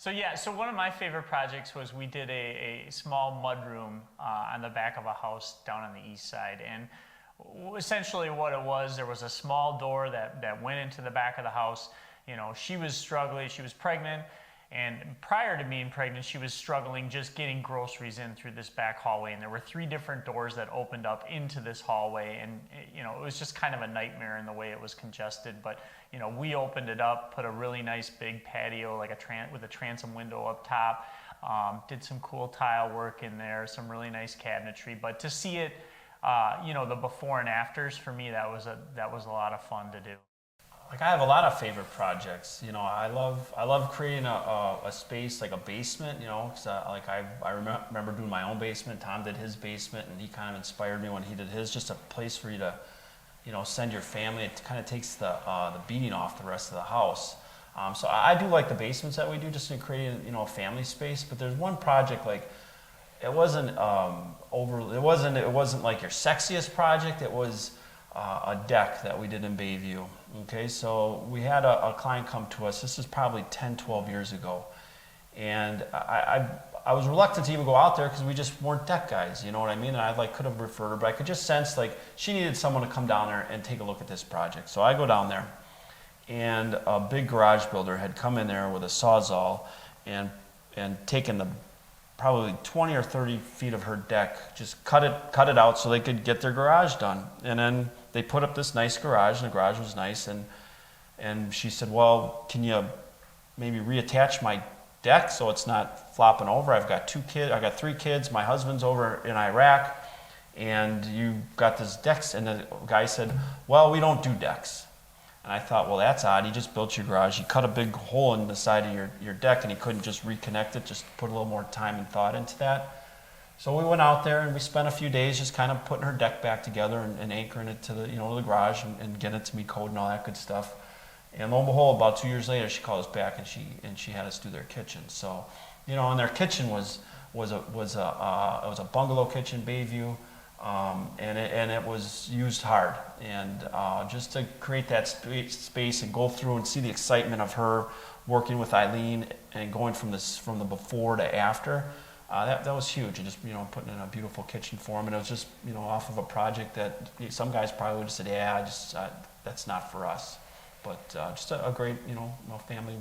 So one of my favorite projects was we did a small mudroom on the back of a house down on the east side. And essentially what it was, there was a small door that went into the back of the house. You know, she was struggling, she was pregnant, and prior to being pregnant, she was struggling just getting groceries in through this back hallway. And there were 3 different doors that opened up into this hallway. And, you know, it was just kind of a nightmare in the way it was congested. But, you know, we opened it up, put a really nice big patio, like with a transom window up top, did some cool tile work in there, some really nice cabinetry. But to see it, you know, the before and afters, for me, that was a lot of fun to do. Like, I have a lot of favorite projects. You know, I love creating a space like a basement. You know, cause I remember doing my own basement. Tom did his basement, and he kind of inspired me when he did his. Just a place for you to, you know, send your family. It kind of takes the beating off the rest of the house. So I do like the basements that we do, just in creating, you know, a family space. But there's one project, like, it wasn't it wasn't like your sexiest project. It was a deck that we did in Bayview. Okay, so we had a client come to us. This is probably 10, 12 years ago. And I was reluctant to even go out there because we just weren't deck guys, you know what I mean? And I could have referred her, but I could just sense like she needed someone to come down there and take a look at this project. So I go down there, and a big garage builder had come in there with a Sawzall and taken the probably 20 or 30 feet of her deck, just cut it out so they could get their garage done. And then they put up this nice garage, and the garage was nice, and she said, well, can you maybe reattach my deck so it's not flopping over? I've got 3 kids, my husband's over in Iraq, and you got this decks. And the guy said, well, we don't do decks. And I thought, well, that's odd. He just built your garage. He cut a big hole in the side of your deck, and he couldn't just reconnect it, just put a little more time and thought into that. So we went out there, and we spent a few days just kind of putting her deck back together and anchoring it to the, you know, the garage and getting it to meet code and all that good stuff. And lo and behold, about 2 years later, she called us back, and she had us do their kitchen. So, you know, and their kitchen was a bungalow kitchen, Bayview. And it was used hard, and just to create that space and go through and see the excitement of her working with Eileen and going from the before to after, that was huge. And just, you know, putting in a beautiful kitchen for them, and it was just, you know, off of a project that some guys probably would have said, yeah, that's not for us, but just a great, you know, family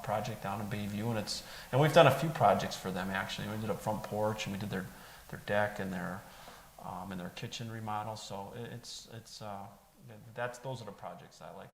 project down in Bayview, and we've done a few projects for them actually. We did a front porch, and we did their deck and their kitchen remodel. So those are the projects I like.